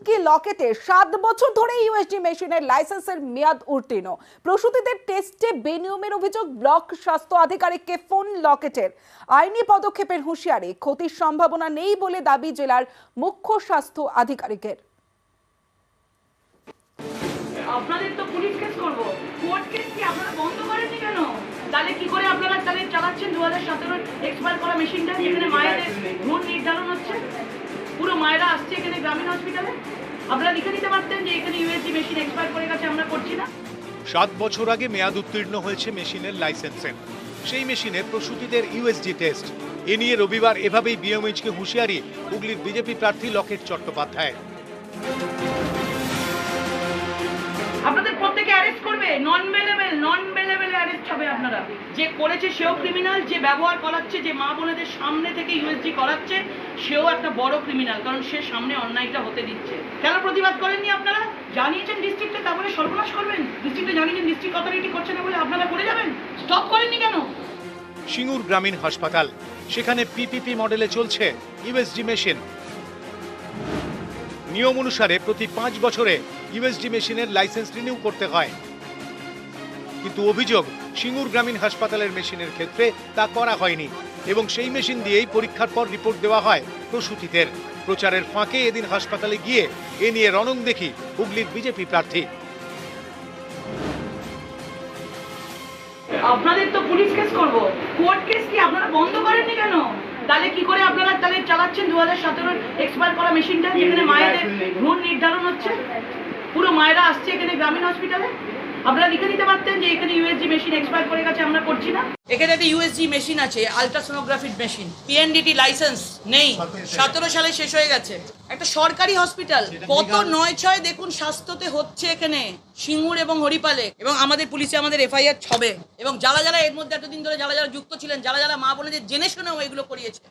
কি লকেটে 7 বছর ধরে ইউএসজি মেশিনের লাইসেন্সের মেয়াদ উত্তীর্ণ। প্রসূতিদের টেস্টে বেনিয়মের অভিযোগ, ব্লক স্বাস্থ্য আধিকারিককে ফোন লকেটের। আইনি পদক্ষেপের হুঁশিয়ারি, ক্ষতির সম্ভাবনা নেই বলে দাবি জেলার মুখ্য স্বাস্থ্য আধিকারিকের। আপনাদের তো পুলিশ কেস করব, কোর্ট কেস কি আপনারা বন্ধ করেননি কেন? তাহলে কি করে আপনারা তাহলে চালাচ্ছেন 2017 এক্সপায়ার করা মেশিনটা, যেখানে মায়েদের ভ্রূণ নির্ধারণ হচ্ছে? পুরো মায়েরা আসছে এখানে গ্রামীণ হসপিটালে। আপনারা লিখে দিতে পারতেন যে এখানে ইউএসজি মেশিন এক্সপায়ার করে গেছে, আমরা করছি না। 7 বছর আগে মেয়াদ উত্তীর্ণ হয়েছে মেশিনের লাইসেন্সের। সেই মেশিনে প্রসূতিদের ইউএসজি টেস্ট। এ নিয়ে রবিবার এভাবেই বিএমএইচকে হুঁশিয়ারি হুগলির বিজেপি প্রার্থী লকেট চট্টোপাধ্যায়। আপনাদের প্রত্যেকে অ্যারেস্ট করবে, নন বেলেবেল অ্যারেস্ট হবে। আপনারা যে করেছে সেও ক্রিমিনাল, যে ব্যবহার করাচ্ছে, যে মা বোনেদের সামনে থেকে ইউএসজি করাচ্ছে সেও একটা বড় ক্রিমিনাল, কারণ সে সামনে অন্যায়টা হতে দিচ্ছে। কেন প্রতিবাদ করেননি আপনারা? জানিয়েছেন ডিস্ট্রিক্টে, তারপরে সর্বনাশ করবেন। ডিস্ট্রিক্টে জানিয়েছেন, ডিস্ট্রিক্ট অথরিটি করছে না বলে আপনারা করে যাবেন। স্টপ করেননি কেন? সিঙ্গুর গ্রামীণ হাসপাতাল, সেখানে পিপিপি মডেলে চলছে ইউএসজি মেশিন। নিয়ম অনুসারে প্রতি 5 বছরে ইউএসজি মেশিনের লাইসেন্স রিনিউ করতে হয়, কিন্তু অভিযোগ সিঙ্গুর গ্রামীণ হাসপাতালের মেশিনের ক্ষেত্রে তা করা হয়নি এবং সেই মেশিন দিয়েই পরীক্ষার পর রিপোর্ট দেওয়া হয় প্রসূতিদের। প্রচারের ফাঁকে এদিন হাসপাতালে গিয়ে এ নিয়ে রণংদেখী হুগলির বিজেপি প্রার্থী। আপনাদের তো পুলিশ কেস করব, কোর্ট কেস কি আপনারা বন্ধ করেননি কেন? তাহলে কি করে আপনারা তাহলে চালাচ্ছেন 2017 এক্সপায়ার করা মেশিনটা, যেখানে মায়েদের ভ্রূণ নির্ধারণ হচ্ছে? পুরো মায়েরা আসছে এখানে গ্রামীণ হসপিটালে। আপনারা লিখে দিতে পারতেন যে এখানে ইউএসজি মেশিন এক্সপায়ার করে গেছে, আমরা করছি না। এখানে একটা ইউএসজি মেশিন আছে, আলট্রাসোনোগ্রাফি মেশিন, পিএনডিটি লাইসেন্স নেই, 17 সালে শেষ হয়ে গেছে। একটা সরকারি হসপিটাল, কত 9/6 দেখুন স্বাস্থ্যতে হচ্ছে এখানে সিঙ্গুর এবং হরিপালে, এবং আমাদের পুলিশে আমাদের এফআইআর ছবে। এবং যারা যারা এর মধ্যে এতদিন ধরে যারা যারা যুক্ত ছিলেন, যারা যারা মা বোনেদের জেনে শুনেও এগুলো করিয়েছে,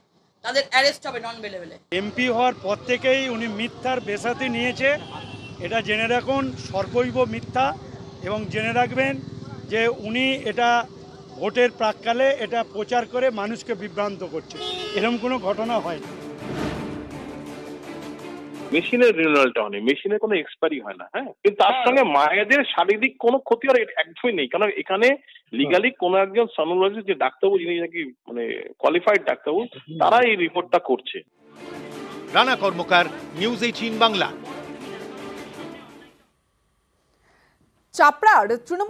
তাদের অ্যারেস্ট হবে নন বেলেবেলে। এমপি হওয়ার পর থেকেই উনি মিথ্যার বেসাতি নিয়েছে, এটা জেনে রাখুন, সর্বৈব মিথ্যা। এবং জেনে রাখবেন যে উনি এটা ভোটের প্রাক্কালে এটা প্রচার করে মানুষকে বিভ্রান্ত করছে, এরকম কোনো ঘটনা হয়নি। মেশিনের রিনিউয়ালটা হয়নি, মেশিনের কোনো এক্সপায়ারি হয় না, হ্যাঁ, কিন্তু তার সঙ্গে মায়েদের শারীরিক কোনো ক্ষতি আর একদমই নেই। কারণ এখানে লিগালি কোনো একজন সনোলজিস্ট, যে ডাক্তারবাবু যিনি নাকি মানে কোয়ালিফাইড ডাক্তারবাবু, তারা এই রিপোর্টটা করছে। রানা কর্মকার, নিউজ 18 বাংলা। চাপড়ার তৃণমূল